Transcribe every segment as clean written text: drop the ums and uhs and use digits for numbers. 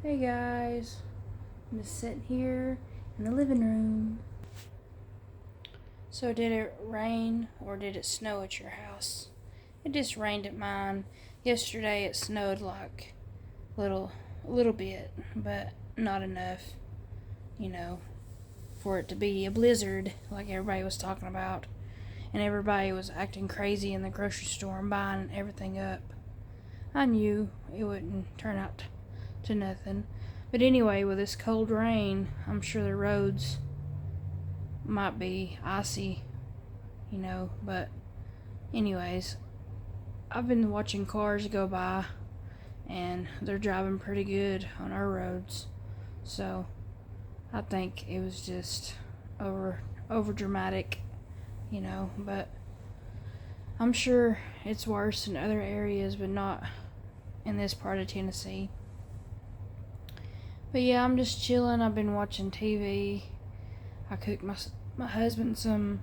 Hey guys, I'm just sitting here in the living room. So, did it rain or did it snow at your house? It just rained at mine. Yesterday it snowed like a little bit, but not enough, you know, for it to be a blizzard like everybody was talking about. And everybody was acting crazy in the grocery store and buying everything up. I knew it wouldn't turn out to nothing. But anyway, with this cold rain, I'm sure the roads might be icy, but anyways, I've been watching cars go by and they're driving pretty good on our roads. So I think it was just over dramatic, but I'm sure it's worse in other areas, but not in this part of Tennessee. But yeah, I'm just chilling. I've been watching TV. I cooked my husband some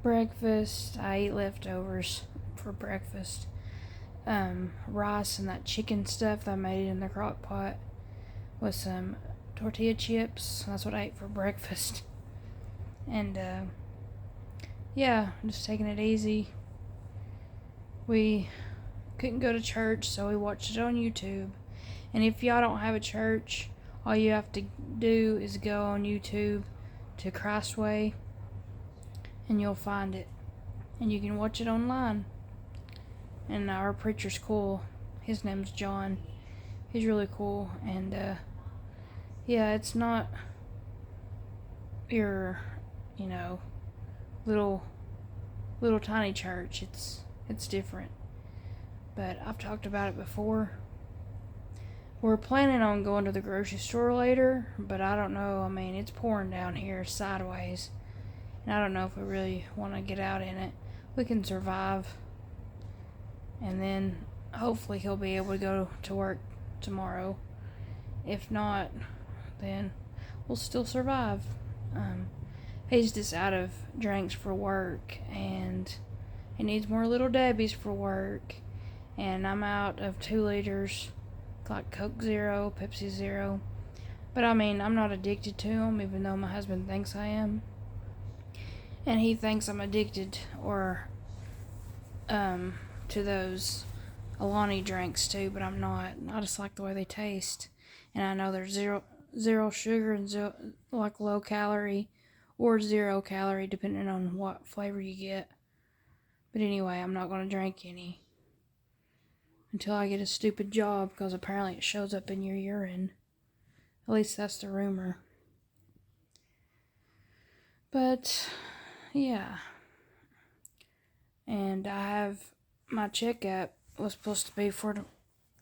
breakfast. I ate leftovers for breakfast. Rice and that chicken stuff that I made in the crock pot with some tortilla chips. That's what I ate for breakfast. And yeah, just taking it easy. We couldn't go to church, so we watched it on YouTube. And if y'all don't have a church, all you have to do is go on YouTube to Christway and you'll find it. And you can watch it online. And our preacher's cool. His name's John. He's really cool. And yeah, it's not your, little tiny church. It's different. But I've talked about it before. We're planning on going to the grocery store later, but I don't know. I mean, it's pouring down here sideways, and I don't know if we really want to get out in it. We can survive, and then hopefully he'll be able to go to work tomorrow. If not, then we'll still survive. He's just out of drinks for work, and he needs more Little Debbie's for work, and I'm out of 2 liters. Like Coke Zero, Pepsi Zero. But I mean, I'm not addicted to them, even though my husband thinks I am. And he thinks I'm addicted to those Alani drinks too, but I'm not. I just like the way they taste. And I know there's zero sugar and like low calorie or 0 calorie depending on what flavor you get. But anyway, I'm not going to drink any until I get a stupid job, because apparently it shows up in your urine. At least that's the rumor. But yeah, and I have my checkup was supposed to be for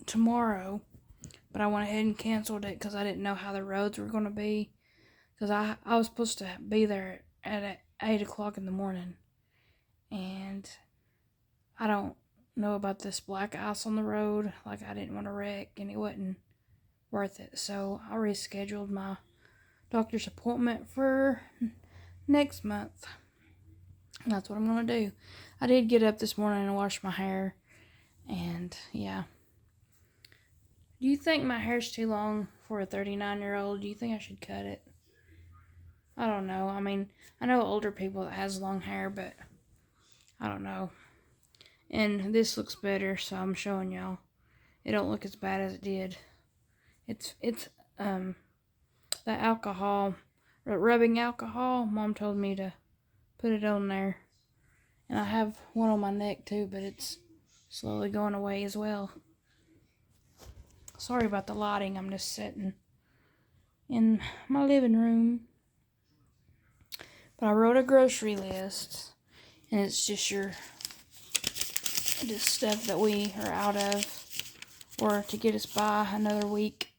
tomorrow, but I went ahead and canceled it because I didn't know how the roads were going to be, because I was supposed to be there at 8 o'clock in the morning, and I don't know about this black ice on the road. Like, I didn't want to wreck, and it wasn't worth it. So I rescheduled my doctor's appointment for next month. And that's what I'm going to do. I did get up this morning and wash my hair. And yeah. Do you think my hair's too long for a 39-year-old? Do you think I should cut it? I don't know. I mean, I know older people that has long hair, but I don't know. And this looks better, so I'm showing y'all. It don't look as bad as it did. It's the alcohol, rubbing alcohol. Mom told me to put it on there. And I have one on my neck too, but it's slowly going away as well. Sorry about the lighting. I'm just sitting in my living room. But I wrote a grocery list, and it's just stuff that we are out of, or to get us by another week.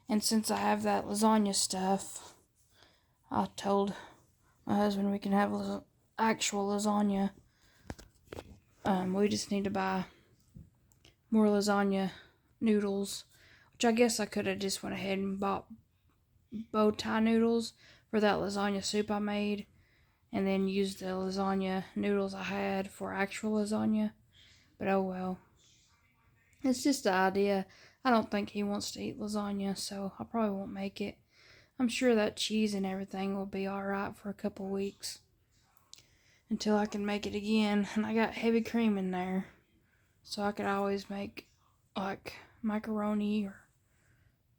And since I have that lasagna stuff, I told my husband we can have actual lasagna. We just need to buy more lasagna noodles, which I guess I could have just went ahead and bought bow tie noodles for that lasagna soup I made, and then used the lasagna noodles I had for actual lasagna. But oh well. It's just the idea I don't think he wants to eat lasagna, so I probably won't make it. I'm sure that cheese and everything will be alright for a couple weeks until I can make it again. And I got heavy cream in there, so I could always make like macaroni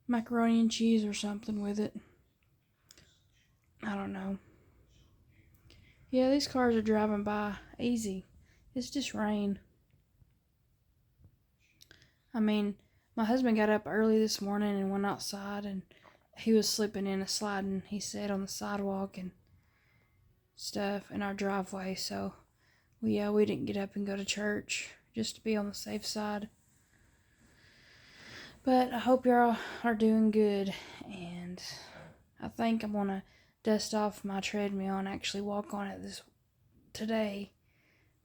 and cheese or something with it. I don't know. Yeah, these cars are driving by easy. It's just rain. I mean, my husband got up early this morning and went outside, and he was sleeping in a sliding, he said, on the sidewalk and stuff in our driveway. So, we didn't get up and go to church just to be on the safe side. But I hope y'all are doing good, and I think I'm gonna dust off my treadmill and actually walk on it today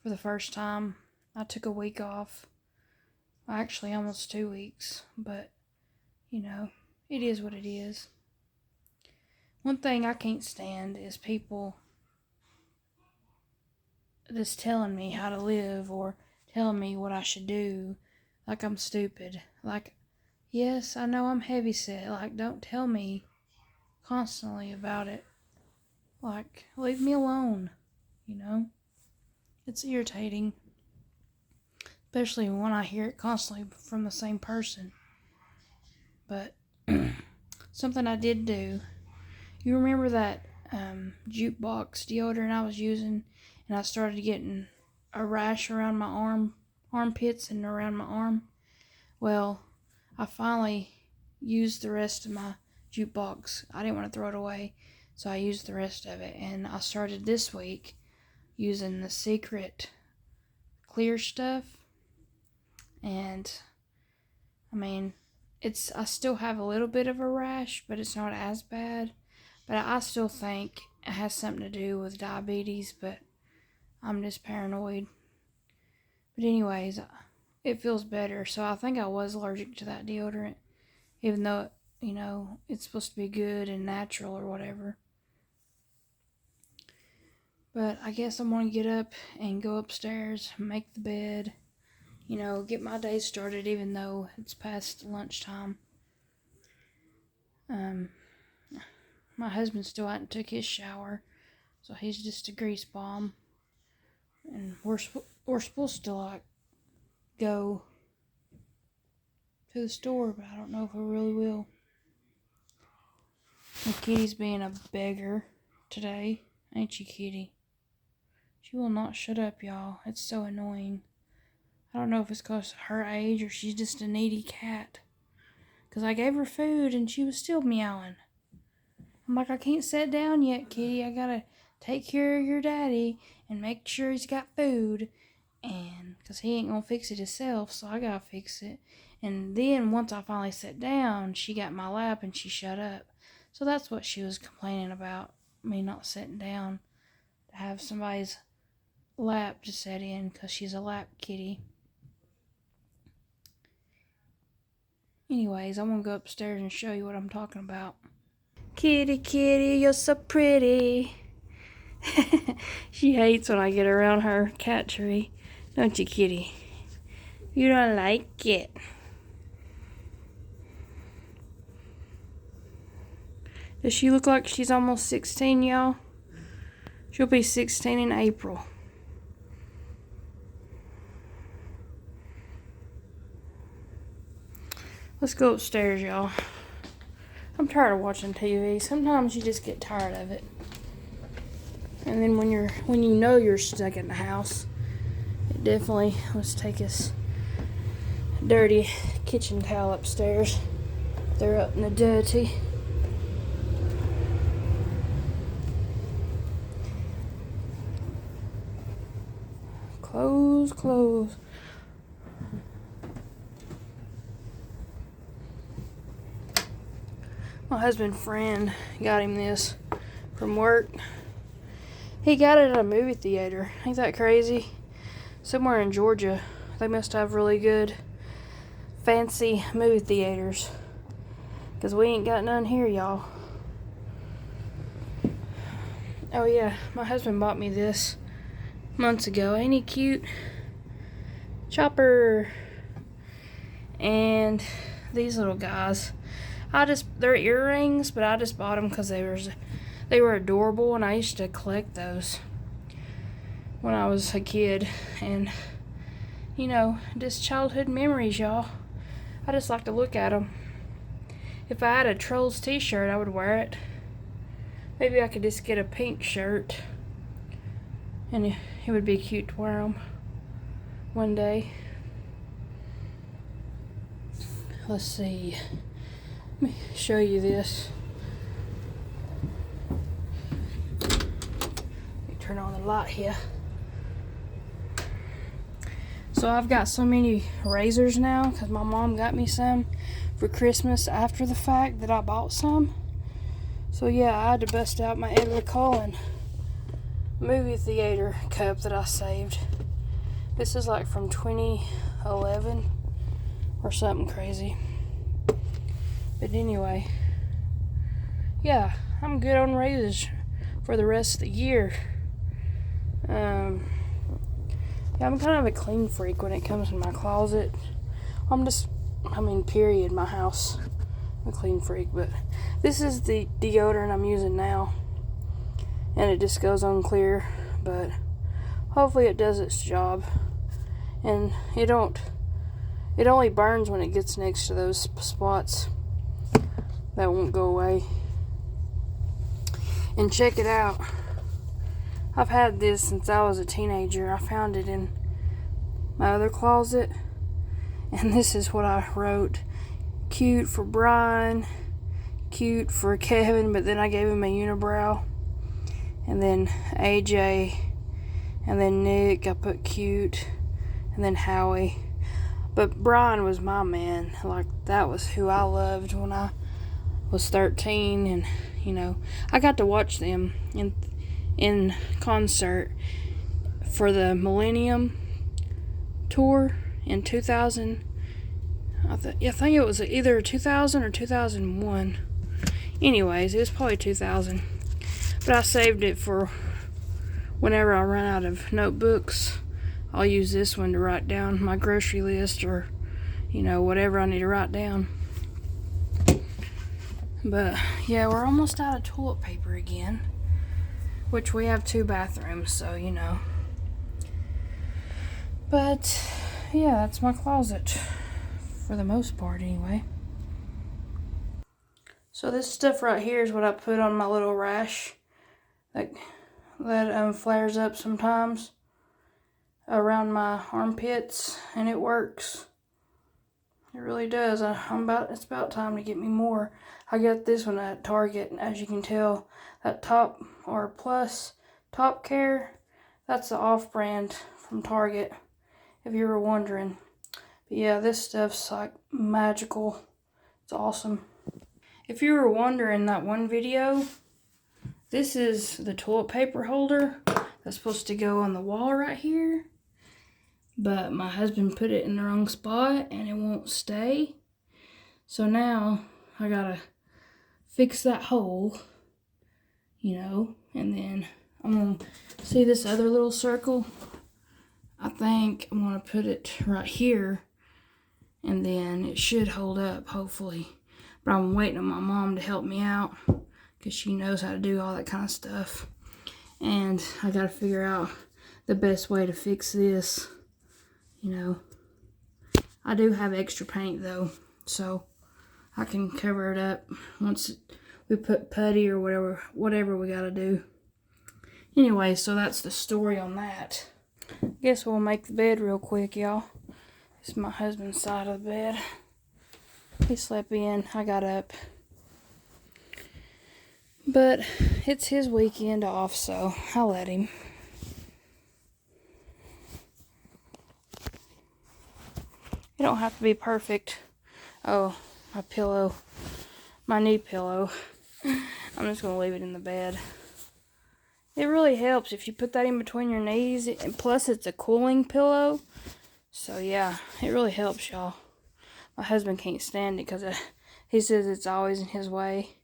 for the first time. I took a week off. Actually, almost 2 weeks, but it is what it is. One thing I can't stand is people just telling me how to live or telling me what I should do like I'm stupid. Like, yes, I know I'm heavyset. Like, don't tell me constantly about it. Like, leave me alone, It's irritating. Especially when I hear it constantly from the same person. But something I did do. You remember that jukebox deodorant I was using, and I started getting a rash around my armpits and around my arm? Well, I finally used the rest of my jukebox. I didn't want to throw it away, so I used the rest of it. And I started this week using the Secret clear stuff. And I mean, I still have a little bit of a rash, but it's not as bad. But I still think it has something to do with diabetes, but I'm just paranoid. But anyways, it feels better. So I think I was allergic to that deodorant, even though, it's supposed to be good and natural or whatever. But I guess I'm going to get up and go upstairs, make the bed, get my day started, even though it's past lunchtime. My husband still hadn't took his shower, so he's just a grease bomb. And we're supposed to go to the store, but I don't know if we really will. And Kitty's being a beggar today, ain't you, Kitty? She will not shut up, y'all. It's so annoying. I don't know if it's because of her age or she's just a needy cat. Because I gave her food and she was still meowing. I'm like, I can't sit down yet, Kitty. I gotta take care of your daddy and make sure he's got food. And because he ain't gonna fix it himself, so I gotta fix it. And then once I finally sat down, she got my lap and she shut up. So that's what she was complaining about, me not sitting down to have somebody's lap to sit in, because she's a lap kitty. Anyways, I'm gonna go upstairs and show you what I'm talking about. Kitty, kitty, you're so pretty. She hates when I get around her cat tree. Don't you, Kitty? You don't like it. Does she look like she's almost 16, y'all? She'll be 16 in April. Let's go upstairs, y'all. I'm tired of watching TV. Sometimes you just get tired of it. And then when you're stuck in the house, it definitely, let's take us dirty kitchen towel upstairs. They're up in the dirty. Clothes. My husband's friend got him this from work. He got it at a movie theater. Ain't that crazy? Somewhere in Georgia. They must have really good, fancy movie theaters. Because we ain't got none here, y'all. Oh yeah, my husband bought me this months ago. Ain't he cute? Chopper. And these little guys. They're earrings, but I just bought them because they were adorable, and I used to collect those when I was a kid. And you know, just childhood memories, y'all. I just like to look at them. If I had a Trolls t-shirt, I would wear it. Maybe I could just get a pink shirt, and it would be cute to wear them one day. Let's see. Let me show you this. Let me turn on the light here. So I've got so many razors now because my mom got me some for Christmas after the fact that I bought some. So yeah, I had to bust out my Edward Cullen movie theater cup that I saved. This is like from 2011 or something crazy. But anyway, yeah, I'm good on razors for the rest of the year. Yeah, I'm kind of a clean freak when it comes to my closet. Period, my house. I'm a clean freak, but this is the deodorant I'm using now. And it just goes on clear, but hopefully it does its job. And it only burns when it gets next to those spots. That won't go away. And check it out. I've had this since I was a teenager. I found it in my other closet. And this is what I wrote. Cute for Brian. Cute for Kevin, but then I gave him a unibrow. And then AJ. And then Nick, I put cute. And then Howie. But Brian was my man. Like, that was who I loved when I was 13. And, you know, I got to watch them in concert for the Millennium Tour in 2000. I think it was either 2000 or 2001. Anyways, it was probably 2000. But I saved it for whenever I run out of notebooks. I'll use this one to write down my grocery list or, you know, whatever I need to write down. But, yeah, we're almost out of toilet paper again. Which we have 2 bathrooms, so, you know. But, yeah, that's my closet. For the most part, anyway. So this stuff right here is what I put on my little rash. That flares up sometimes. Around my armpits. And it works. It really does. It's about time to get me more. I got this one at Target, and as you can tell, that top or plus top care, that's the off-brand from Target, if you were wondering. But yeah, this stuff's like magical. It's awesome. If you were wondering that one video, this is the toilet paper holder that's supposed to go on the wall right here. But my husband put it in the wrong spot and it won't stay. So now I gotta fix that hole, you know, and then I'm gonna see this other little circle. I think I'm gonna put it right here and then it should hold up, hopefully. But I'm waiting on my mom to help me out because she knows how to do all that kind of stuff. And I gotta figure out the best way to fix this. You know, I do have extra paint though, so I can cover it up once we put putty or whatever we gotta do. Anyway, so that's the story on that. Guess we'll make the bed real quick, y'all. This is my husband's side of the bed. He slept in, I got up. But it's his weekend off, so I'll let him. It don't have to be perfect. Oh, my pillow. My knee pillow. I'm just going to leave it in the bed. It really helps if you put that in between your knees. And plus, it's a cooling pillow. So, yeah, it really helps, y'all. My husband can't stand it because he says it's always in his way.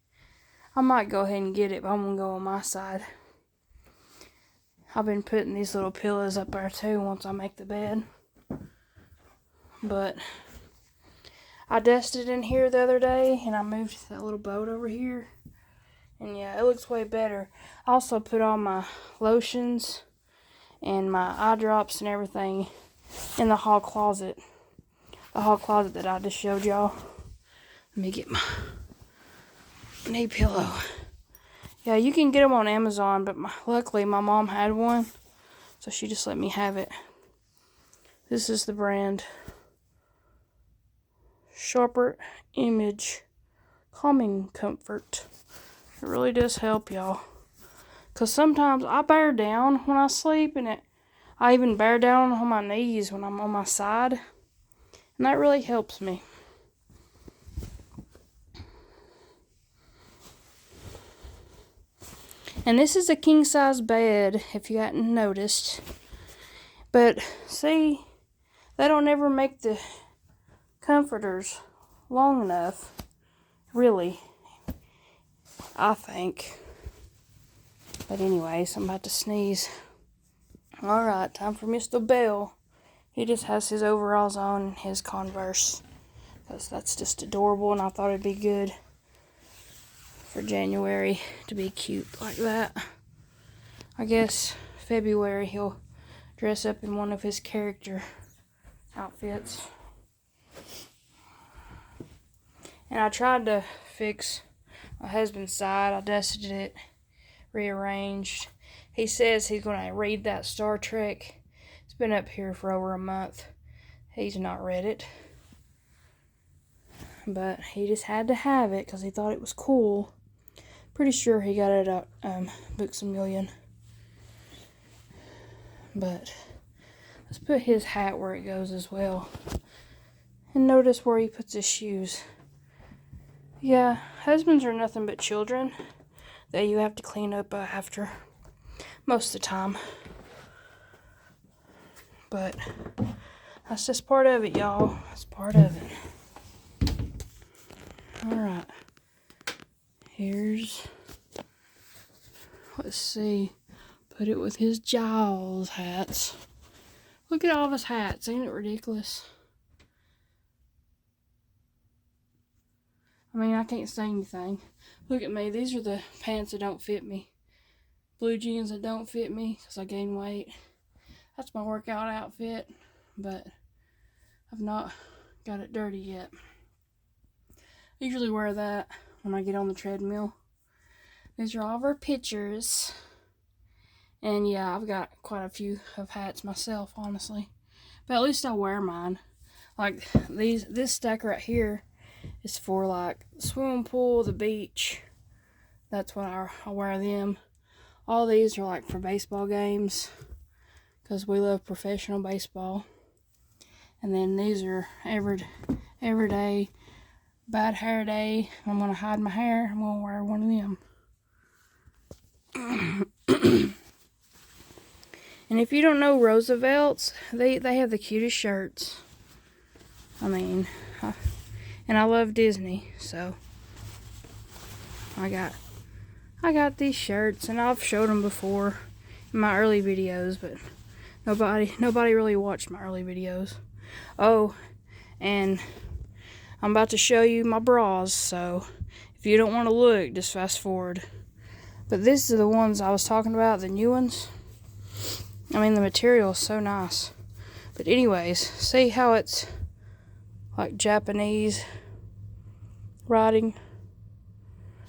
I might go ahead and get it, but I'm going to go on my side. I've been putting these little pillows up there, too, once I make the bed. But I dusted in here the other day, and I moved that little boat over here. And yeah, it looks way better. I also put all my lotions and my eye drops and everything in the hall closet. The hall closet that I just showed y'all. Let me get my knee pillow. Yeah, you can get them on Amazon, but luckily my mom had one, so she just let me have it. This is the brand Sharper Image Calming Comfort. It really does help, y'all. Because sometimes I bear down when I sleep, and I even bear down on my knees when I'm on my side. And that really helps me. And this is a king-size bed, if you hadn't noticed. But, see, they don't ever make the comforters long enough, really, I think. But anyways, I'm about to sneeze. Alright, time for Mr. Bell. He just has his overalls on and his Converse, because that's just adorable, and I thought it'd be good for January to be cute like that. I guess February he'll dress up in one of his character outfits. And I tried to fix my husband's side. I dusted it, rearranged. He says he's going to read that Star Trek. It's been up here for over a month. He's not read it. But he just had to have it because he thought it was cool. Pretty sure he got it at Books A Million. But let's put his hat where it goes as well. And notice where he puts his shoes. Yeah, husbands are nothing but children that you have to clean up after most of the time. But that's just part of it, y'all. That's part of it. Alright. Here's, let's see, put it with his Jaws hats. Look at all of his hats. Ain't it ridiculous? I mean, I can't say anything. Look at me. These are the pants that don't fit me. Blue jeans that don't fit me because I gained weight. That's my workout outfit, but I've not got it dirty yet. I usually wear that when I get on the treadmill. These are all of our pictures. And yeah, I've got quite a few of hats myself, honestly. But at least I wear mine. Like this stack right here is for like the swimming pool, the beach. That's what I wear them. All these are like for baseball games, because we love professional baseball. And then these are every day, bad hair day. I'm going to hide my hair. I'm going to wear one of them. And if you don't know Roosevelt's, they have the cutest shirts. I mean, and I love Disney, so I got these shirts, and I've showed them before in my early videos, but nobody really watched my early videos. Oh, and I'm about to show you my bras, so if you don't want to look, just fast forward. But these are the ones I was talking about, the new ones. I mean, the material is so nice. But anyways, see how it's like Japanese writing?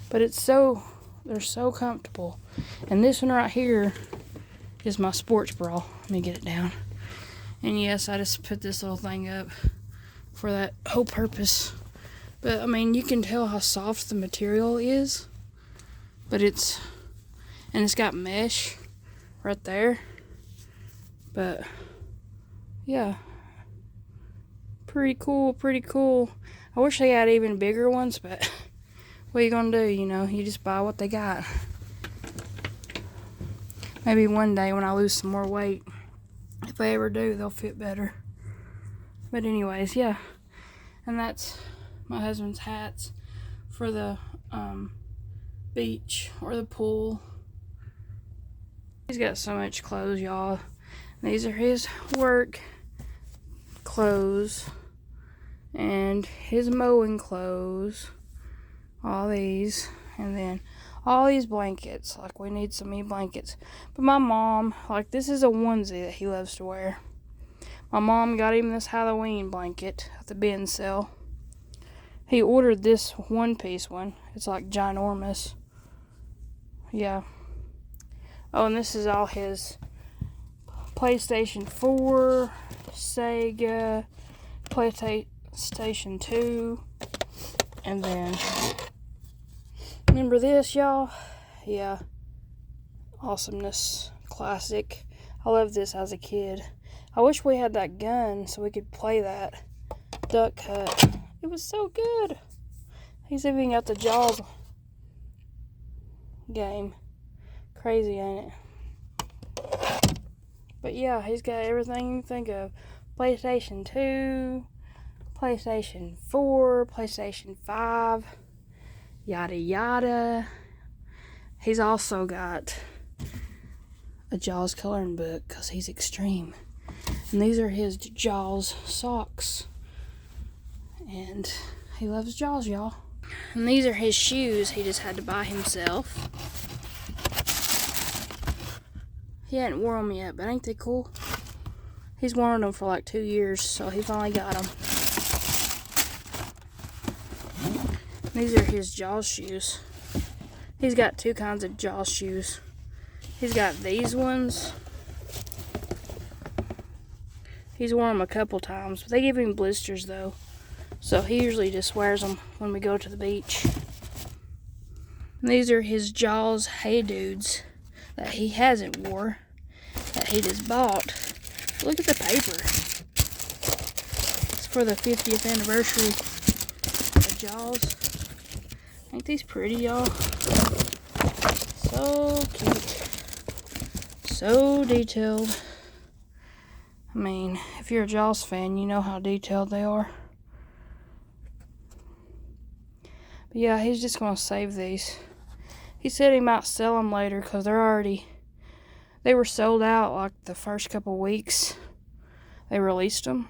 But they're so comfortable. And this one right here is my sports bra. Let me get it down. And yes, I just put this little thing up for that whole purpose. But I mean, you can tell how soft the material is. But it's got mesh right there. But yeah, pretty cool. I wish they had even bigger ones, but what are you gonna do? You know, you just buy what they got. Maybe one day when I lose some more weight, if I ever do, they'll fit better. But anyways, yeah, and that's my husband's hats for the beach or the pool. He's got so much clothes, y'all. These are his work clothes. and his mowing clothes, all these, and then all these blankets. Like, we need some new blankets. But my mom, like, this is a onesie that he loves to wear. My mom got him this Halloween blanket at the bin sale. He ordered this one-piece one. It's like ginormous. Yeah. Oh, and this is all his PlayStation 4, Sega, PlayStation 2, and then, remember this, y'all? Yeah. Awesomeness. Classic. I loved this as a kid. I wish we had that gun so we could play that Duck Hunt. It was so good. He's even got the Jaws game. Crazy, ain't it? But yeah, he's got everything you think of. PlayStation 2, PlayStation 4, PlayStation 5, yada yada. He's also got a Jaws coloring book because he's extreme. And these are his Jaws socks. And he loves Jaws, y'all. And these are his shoes he just had to buy himself. He hadn't worn them yet, but ain't they cool? He's worn them for like 2 years, so he finally got them. These are his Jaws shoes. He's got 2 kinds of Jaws shoes. He's got these ones. He's worn them a couple times, but they give him blisters though. So he usually just wears them when we go to the beach. And these are his Jaws Hey Dudes that he hasn't wore, that he just bought. Look at the paper. It's for the 50th anniversary of Jaws. Ain't these pretty, y'all? So cute. So detailed. I mean, if you're a Jaws fan, you know how detailed they are. But yeah, he's just going to save these. He said he might sell them later because they were sold out like the first couple weeks they released them.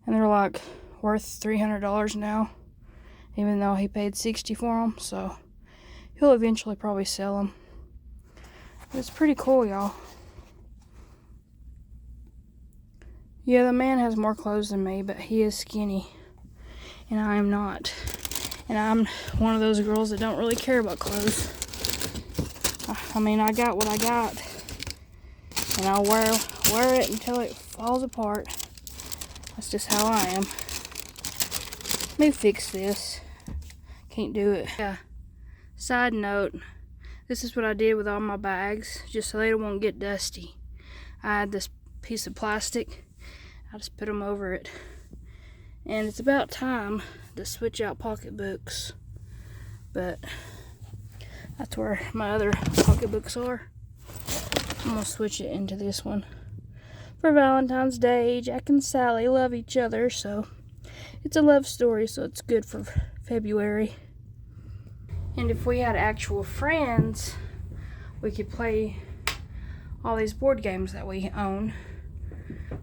And they're like worth $300 now, even though he paid $60 for them. So he'll eventually probably sell them. It's pretty cool, y'all. Yeah, the man has more clothes than me, but he is skinny, and I am not. And I'm one of those girls that don't really care about clothes. I mean, I got what I got, and I'll wear it until it falls apart. That's just how I am. Let me fix this. Can't do it. Yeah. Side note, this is what I did with all my bags, just so they won't get dusty. I had this piece of plastic. I just put them over it. And it's about time to switch out pocketbooks. But that's where my other pocketbooks are. I'm going to switch it into this one. For Valentine's Day, Jack and Sally love each other, so it's a love story, so it's good for February. And if we had actual friends, we could play all these board games that we own.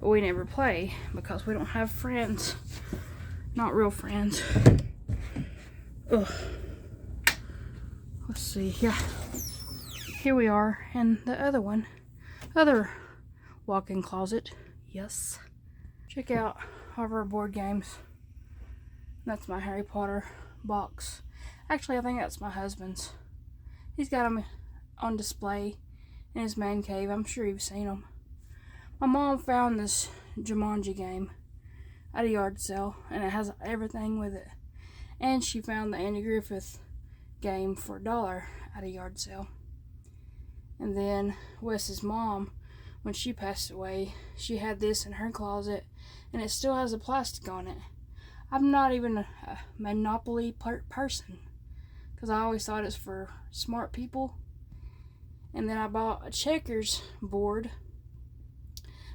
But we never play because we don't have friends. Not real friends. Ugh. Let's see. Yeah. Here we are in the other one. Other walk-in closet. Yes. Check out all of our board games. That's my Harry Potter box. Actually, I think that's my husband's. He's got them on display in his man cave. I'm sure you've seen them. My mom found this Jumanji game at a yard sale, and it has everything with it. And she found the Andy Griffith game for $1 at a yard sale. And then Wes's mom, when she passed away, she had this in her closet, and it still has the plastic on it. I'm not even a Monopoly person, because I always thought it's for smart people. And then I bought a checkers board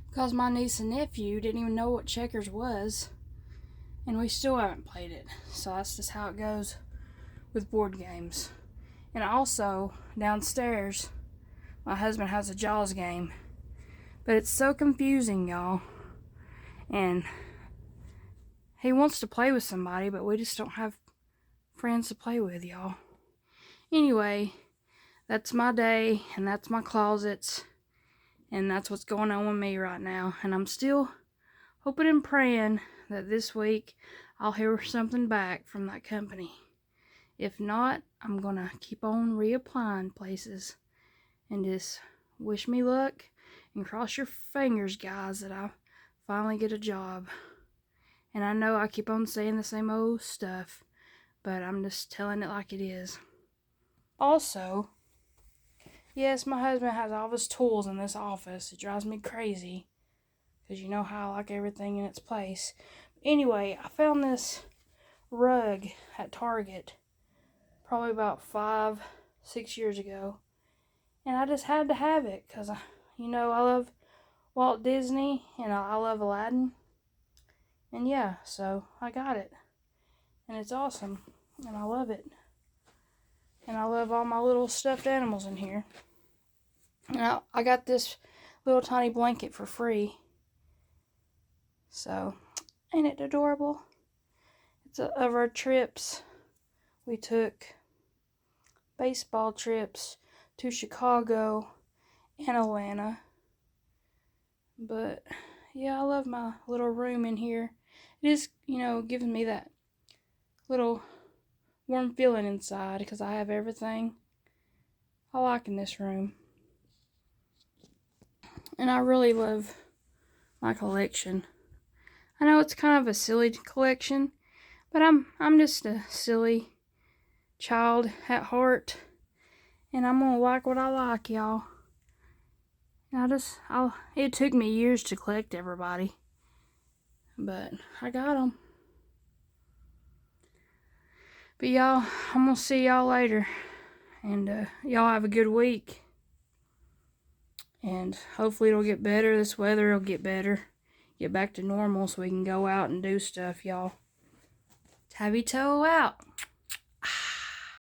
because my niece and nephew didn't even know what checkers was, and we still haven't played it. So that's just how it goes with board games. And also, downstairs, my husband has a Jaws game, but it's so confusing, y'all. And he wants to play with somebody, but we just don't have friends to play with, y'all. Anyway, that's my day, and that's my closets, and that's what's going on with me right now. And I'm still hoping and praying that this week I'll hear something back from that company. If not, I'm going to keep on reapplying places and just wish me luck and cross your fingers, guys, that I finally get a job. And I know I keep on saying the same old stuff, but I'm just telling it like it is. Also, yes, my husband has all his tools in this office. It drives me crazy, because you know how I like everything in its place. Anyway, I found this rug at Target probably about 5-6 years ago, and I just had to have it because I love Walt Disney and I love Aladdin, and yeah, so I got it, and it's awesome, and I love it, and I love all my little stuffed animals in here. And I got this little tiny blanket for free, so ain't it adorable? It's of our trips. We took baseball trips to Chicago and Atlanta. But yeah, I love my little room in here. It is, giving me that little warm feeling inside because I have everything I like in this room. And I really love my collection. I know it's kind of a silly collection, but I'm just a silly child at heart, and I'm gonna like what I like, y'all. And it took me years to collect everybody, but I got them. But y'all, I'm gonna see y'all later, and y'all have a good week, and hopefully it'll get better. This weather will get better, get back to normal, so we can go out and do stuff, y'all. Tabby toe out.